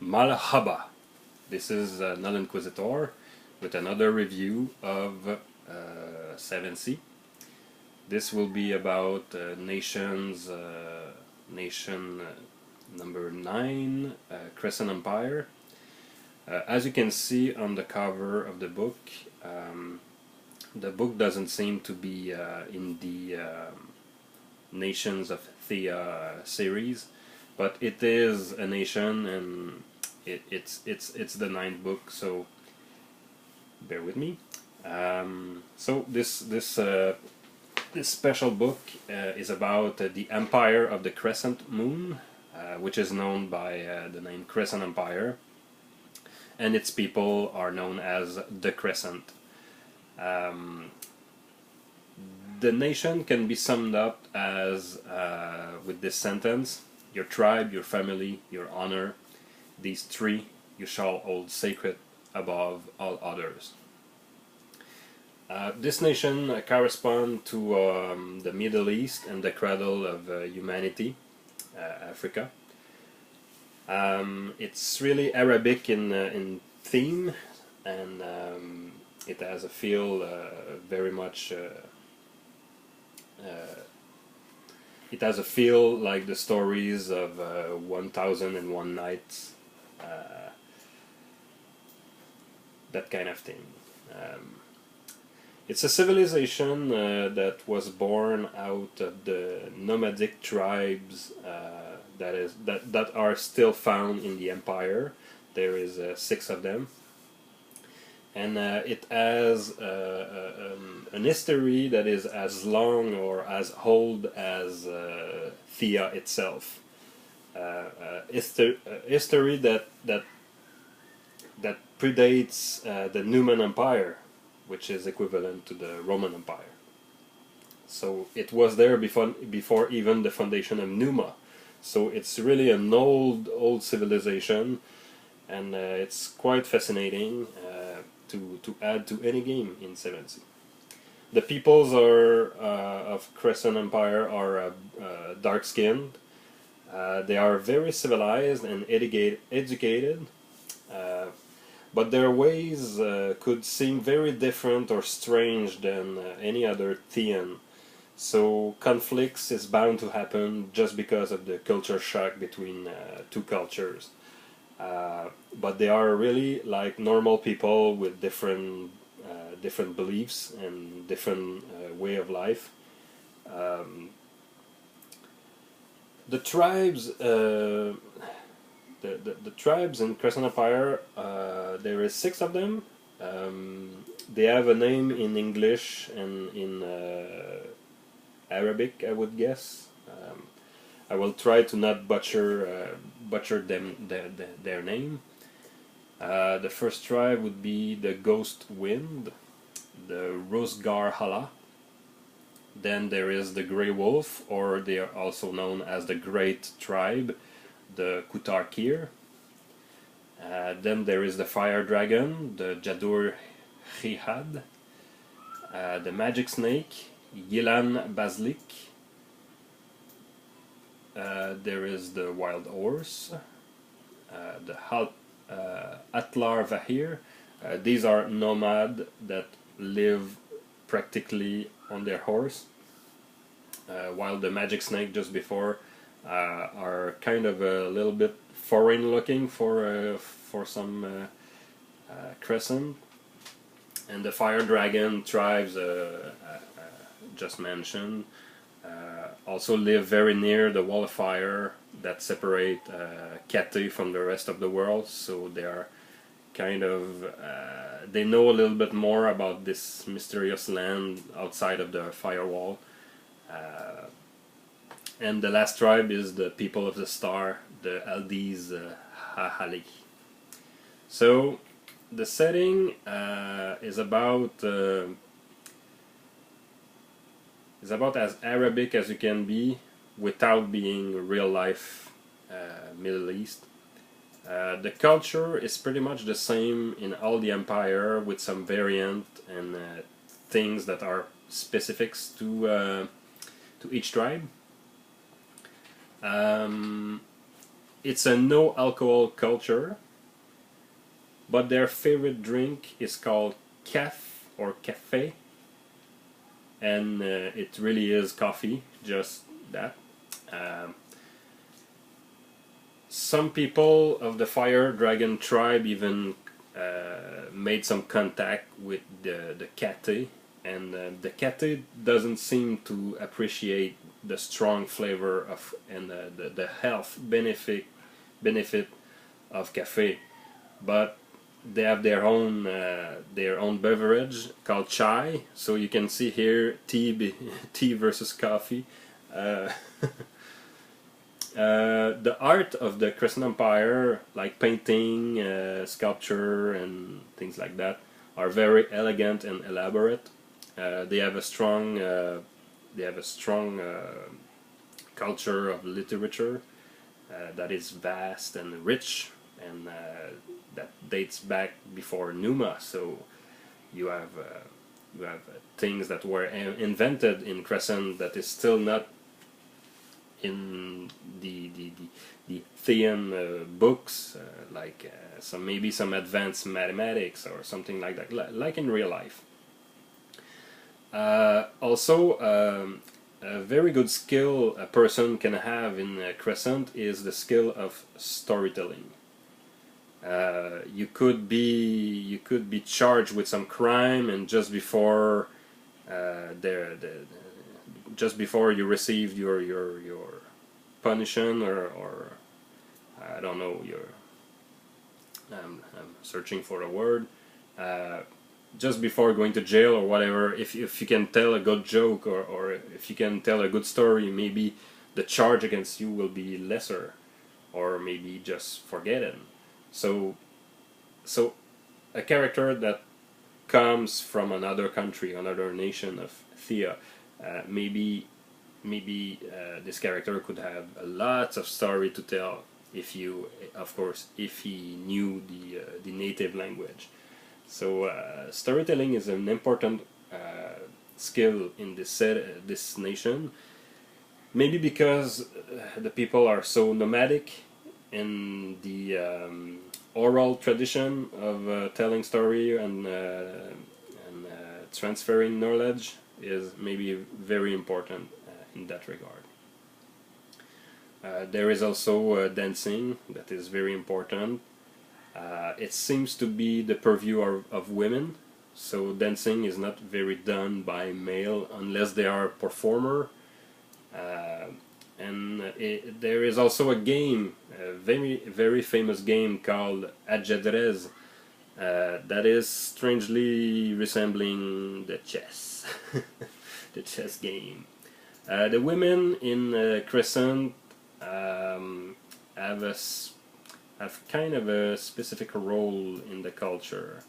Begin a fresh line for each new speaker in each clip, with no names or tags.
Malhaba. This is Null Inquisitor with another review of 7C. This will be about nation number 9, Crescent Empire. As you can see on the cover of the book doesn't seem to be in the Nations of Théah series, but it is a nation, and it's the ninth book. So bear with me. So this special book is about the Empire of the Crescent Moon, which is known by the name Crescent Empire, and its people are known as the Crescent. The nation can be summed up as with this sentence: your tribe, your family, your honor, these three you shall hold sacred above all others. This nation corresponds to the Middle East and the cradle of humanity, Africa. It's really Arabic in theme, and it has a feel very much. It has a feel like the stories of 1001 Nights, that kind of thing. It's a civilization that was born out of the nomadic tribes that are still found in the empire. There is 6 of them, and it has an history that is as long or as old as Théah itself. History that predates the Numan Empire, which is equivalent to the Roman Empire. So it was there before even the foundation of Numa. So it's really an old civilization, and it's quite fascinating to add to any game in 7C. The peoples of Crescent Empire are dark-skinned. They are very civilized and educated. But their ways could seem very different or strange than any other Thean. So conflicts is bound to happen just because of the culture shock between two cultures. But they are really like normal people with different beliefs and different way of life. The tribes. The tribes in Crescent Empire, there is 6 of them. They have a name in English and in Arabic, I would guess. I will try to not butcher their name. The first tribe would be the Ghost Wind, the Rosgar Hala. Then there is the Grey Wolf, or they are also known as the Great Tribe, the Kutarkir. Then there is the Fire Dragon, the Jadur Khihad, the Magic Snake, Yilan Baslik. There is the Wild Horse, the Atlar Vahir. These are nomad that live practically on their horse, while the Magic Snake just before are kind of a little bit foreign looking for some Crescent. And the Fire Dragon tribes just mentioned also live very near the wall of fire that separate Cathay from the rest of the world, so they are kind of they know a little bit more about this mysterious land outside of the firewall. And the last tribe is the people of the star, the Aldiz Hahali. So the setting is about as Arabic as you can be without being real life Middle East. The culture is pretty much the same in all the empire, with some variant and things that are specifics to each tribe. it's a no alcohol culture, but their favorite drink is called caf or café, and it really is coffee, just that. Um, some people of the Fire Dragon tribe even made some contact with the Kate, and the Kate doesn't seem to appreciate the strong flavor of and the health benefit of cafe, but they have their own beverage called chai. So you can see here tea versus coffee. Uh, the art of the Crescent Empire, like painting, sculpture, and things like that, are very elegant and elaborate. They have a strong culture of literature that is vast and rich, and that dates back before Numa. So you have things that were invented in Crescent that is still not in the Théah books, like maybe some advanced mathematics or something like that, like in real life. Also, a very good skill a person can have in Crescent is the skill of storytelling. You could be charged with some crime, and just before just before you received your punishment, or I don't know, I'm searching for a word. Just before going to jail or whatever, if you can tell a good joke, or if you can tell a good story, maybe the charge against you will be lesser, or maybe just forgotten. So a character that comes from another country, another nation of Théah, maybe this character could have lots of story to tell if he knew the native language. So storytelling is an important skill in this nation. Maybe because the people are so nomadic in the oral tradition of telling story and transferring knowledge is maybe very important in that regard. There is also dancing that is very important. It seems to be the purview of women, so dancing is not very done by male unless they are a performer. There is also a game, a very famous game called Ajedrez, that is strangely resembling the chess, the chess game. The women in Crescent have kind of a specific role in the culture,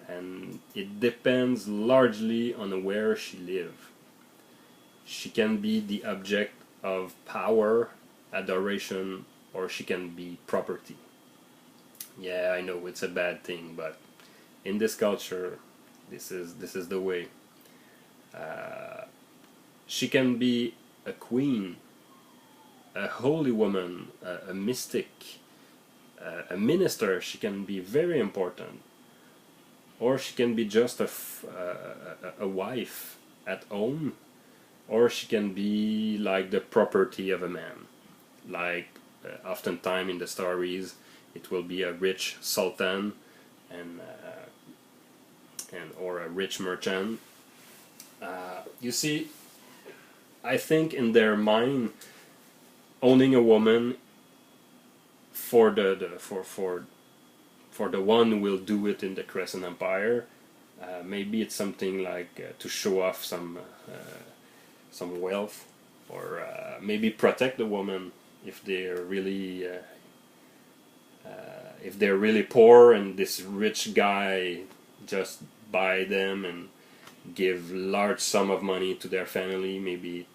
and it depends largely on where she lives. She can be the object of power, adoration, or she can be property. Yeah, I know it's a bad thing, but in this culture, this is the way. She can be a queen, a holy woman, a mystic, a minister. She can be very important, or she can be just a wife at home, or she can be like the property of a man. Like oftentimes in the stories, it will be a rich sultan and or a rich merchant. You see, I think in their mind, owning a woman for the one who will do it in the Crescent Empire, maybe it's something like to show off some wealth, or maybe protect the woman if they're really poor, and this rich guy just buy them and give large sum of money to their family. Maybe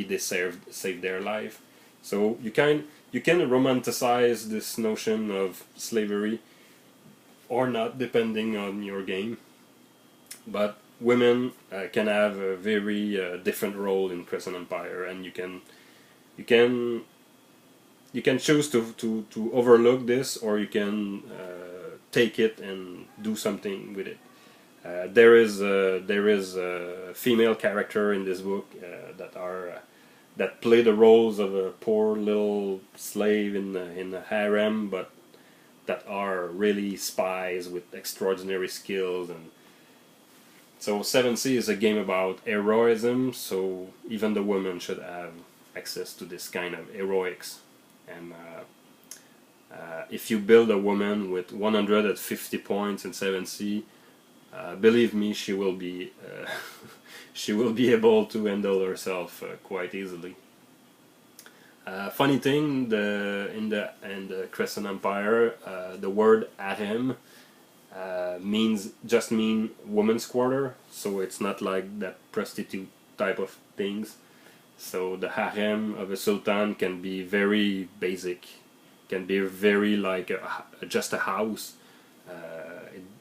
they save their life. So you can romanticize this notion of slavery or not, depending on your game. But women can have a very different role in Crescent Empire, and you can you can choose to overlook this, or you can take it and do something with it. There is a female character in this book that play the roles of a poor little slave in the harem, but that are really spies with extraordinary skills. And so 7th is a game about heroism, so even the women should have access to this kind of heroics. And if you build a woman with 150 points in 7th, believe me, she will be she will be able to handle herself quite easily. Funny thing, in the Crescent Empire, the word harem mean woman's quarter, so it's not like that prostitute type of things. So the harem of a sultan can be very basic, can be very like just a house.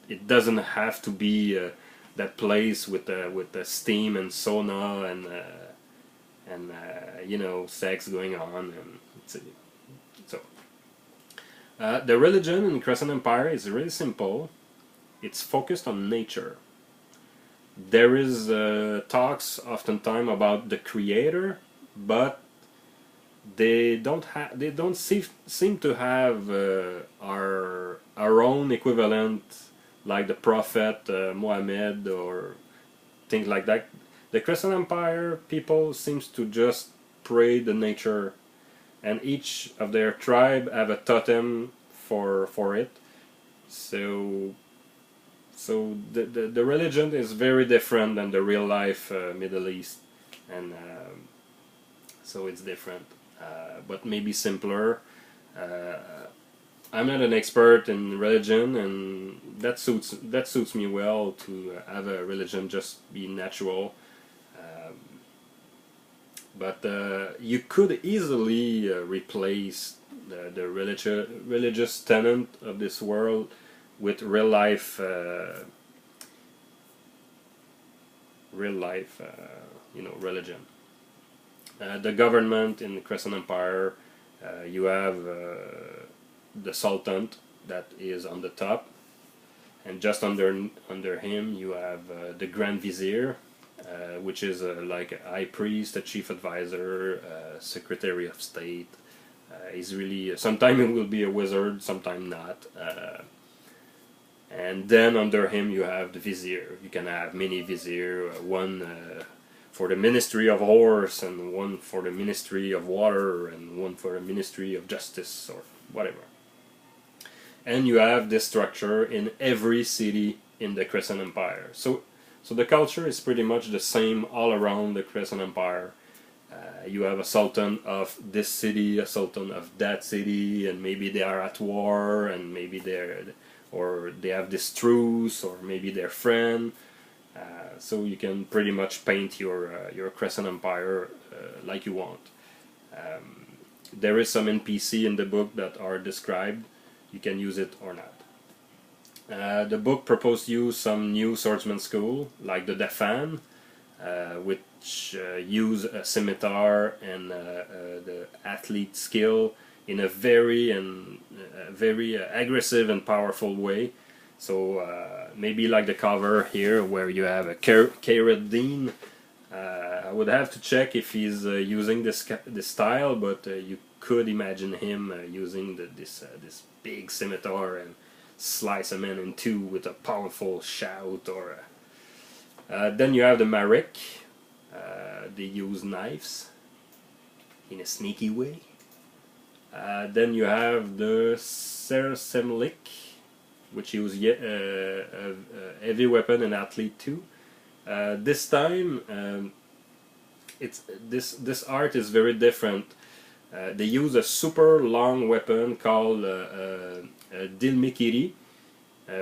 It doesn't have to be that place with the steam and sauna and you know, sex going on. And so the religion in Crescent Empire is really simple. It's focused on nature. There is talks oftentimes about the creator, but they don't seem to have our own equivalent, like the prophet Muhammad or things like that. The Crescent Empire people seems to just pray the nature, and each of their tribe have a totem for it. So the religion is very different than the real life Middle East, and so it's different, but maybe simpler. I'm not an expert in religion, and that suits me well to have a religion just be natural. But you could easily replace the religious tenet of this world with real life, you know, religion. The government in the Crescent Empire, you have the Sultan that is on the top, and just under him you have the Grand Vizier, which is like a high priest, a chief advisor, secretary of state. He's really, sometimes he will be a wizard, sometimes not. And then under him you have the vizier. You can have many vizier, one for the ministry of horse, and one for the ministry of water, and one for the ministry of justice, or whatever. And you have this structure in every city in the Crescent Empire. So the culture is pretty much the same all around the Crescent Empire. You have a sultan of this city, a sultan of that city, and maybe they are at war, and maybe they have this truce, or maybe they're friends. So you can pretty much paint your Crescent Empire like you want. There is some NPC in the book that are described. You can use it or not. The book proposed you some new swordsman school, like the Dafan, which use a scimitar and the athlete skill in a very aggressive and powerful way. So maybe like the cover here, where you have a Khaireddin. I would have to check if he's using this style, but you could imagine him using this big scimitar and slice a man in two with a powerful shout. Or then you have the Marik. They use knives in a sneaky way. Then you have the Sersemlik, which use a heavy weapon and athlete too. This time, this art is very different. They use a super long weapon called Dilmikiri,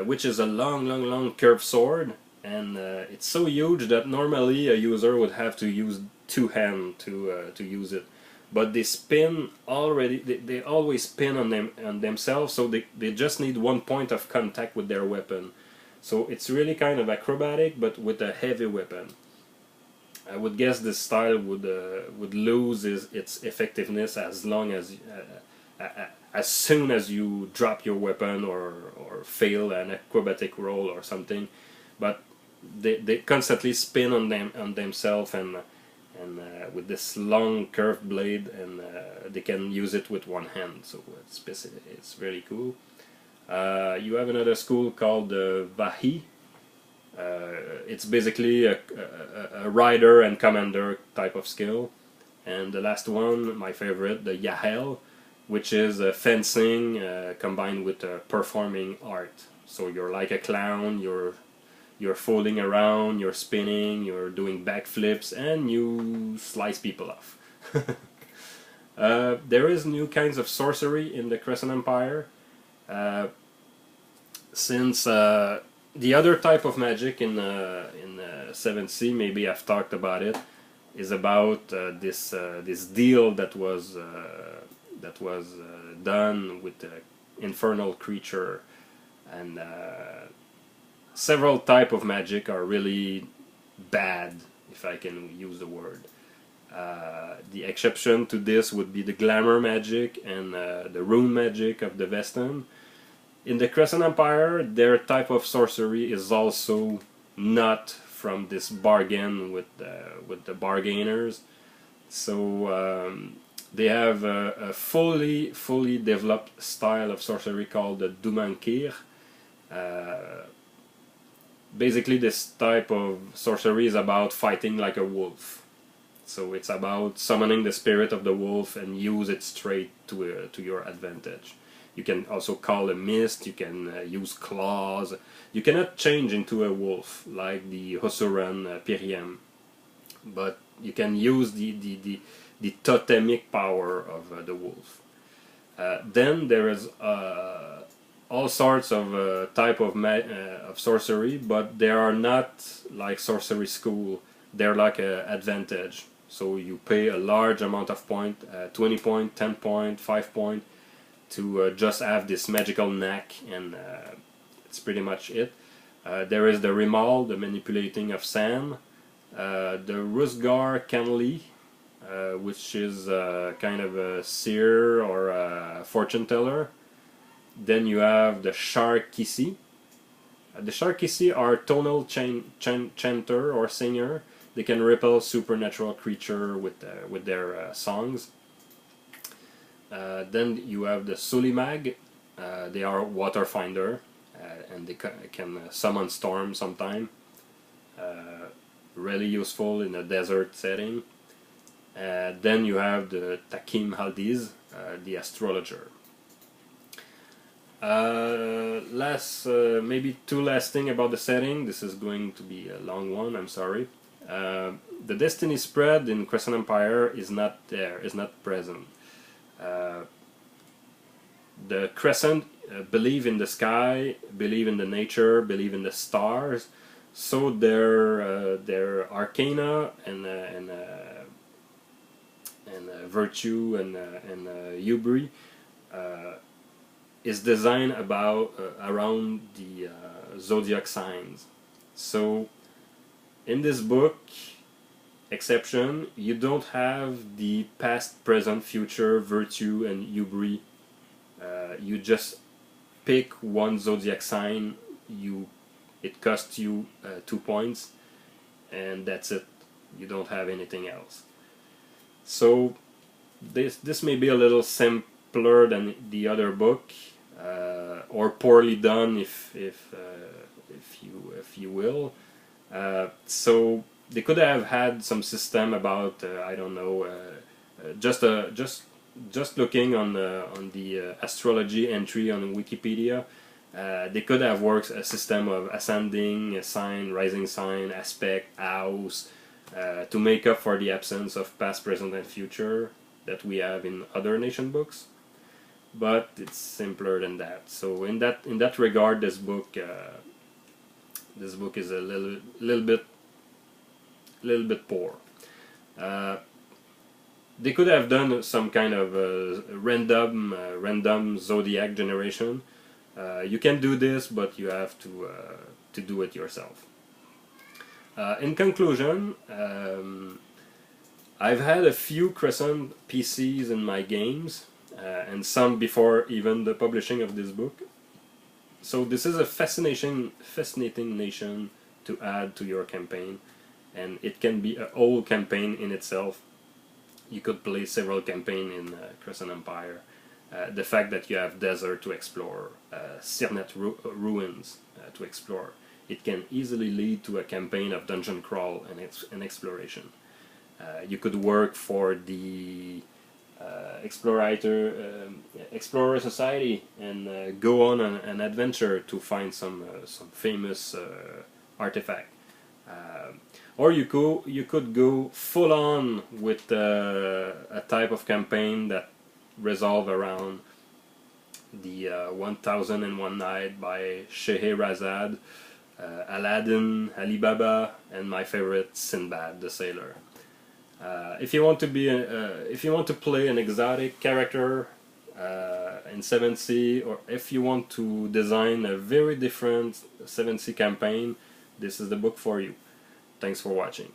which is a long curved sword, and it's so huge that normally a user would have to use two hands to use it. But they spin already. They always spin on themselves, so they just need one point of contact with their weapon. So it's really kind of acrobatic, but with a heavy weapon. I would guess this style would lose its effectiveness as long as as soon as you drop your weapon or fail an acrobatic roll or something, but they constantly spin on themselves and with this long curved blade, and they can use it with one hand, so it's really cool. You have another school called Vahi. It's basically a rider and commander type of skill. And the last one, my favorite, the Yahel, which is fencing combined with performing art. So you're like a clown, you're folding around, you're spinning, you're doing backflips, and you slice people off. There is new kinds of sorcery in the Crescent Empire. Since the other type of magic in 7th Sea, maybe I've talked about it, is about this deal that was done with the infernal creature, and several type of magic are really bad, if I can use the word. The exception to this would be the glamour magic and the rune magic of the Vestan. In the Crescent Empire, their type of sorcery is also not from this bargain with the bargainers. So they have a fully developed style of sorcery called the Dumankir. Basically, this type of sorcery is about fighting like a wolf. So it's about summoning the spirit of the wolf and use it straight to your advantage. You can also call a mist, you can use claws. You cannot change into a wolf like the Hosuran Piriem, but you can use the totemic power of the wolf. Then there is all sorts of type of sorcery, but they are not like sorcery school. They're like an advantage. So you pay a large amount of point, 20 point, 10 point, 5 point, to just have this magical knack, and it's pretty much it. There is the Rimal, the manipulating of sand, the Rusgar Canley, which is kind of a seer or a fortune teller. Then you have the Sharkisi. The Sharkisi are tonal chanter or singer. They can repel supernatural creature with their songs. Then you have the Sulimag. They are water finder, and they can summon storm sometime. Really useful in a desert setting. Then you have the Takim Haldiz, the astrologer. Maybe two last thing about the setting. This is going to be a long one, I'm sorry. The destiny spread in Crescent Empire is not there, is not present. The Crescent believe in the sky, believe in the nature, believe in the stars. So their arcana and virtue and hubris is designed around the zodiac signs. So in this book, exception, you don't have the past, present, future, virtue, and hubris. You just pick one zodiac sign. It costs you 2 points, and that's it. You don't have anything else. So this may be a little simpler than the other book, or poorly done, if you will. So they could have had some system about I don't know, just looking on the astrology entry on Wikipedia. They could have worked a system of ascending sign, rising sign, aspect, house, to make up for the absence of past, present, and future that we have in other nation books. But it's simpler than that. So in that regard, this book is a little bit poor. They could have done some kind of random zodiac generation. You can do this, but you have to do it yourself. In conclusion, I've had a few Crescent PCs in my games. and some before even the publishing of this book. So this is a fascinating nation to add to your campaign, and it can be a whole campaign in itself. You could play several campaigns in Crescent Empire. The fact that you have desert to explore, Sirnet ruins to explore, it can easily lead to a campaign of dungeon crawl and exploration. You could work for the Explorer Society and go on an adventure to find some famous artifact. Or you could go full on with a type of campaign that resolve around the 1001 Night by Scheherazade, Aladdin, Alibaba, and my favorite, Sinbad the Sailor. If you want to play an exotic character in 7th Sea, or if you want to design a very different 7th Sea campaign, this is the book for you. Thanks for watching.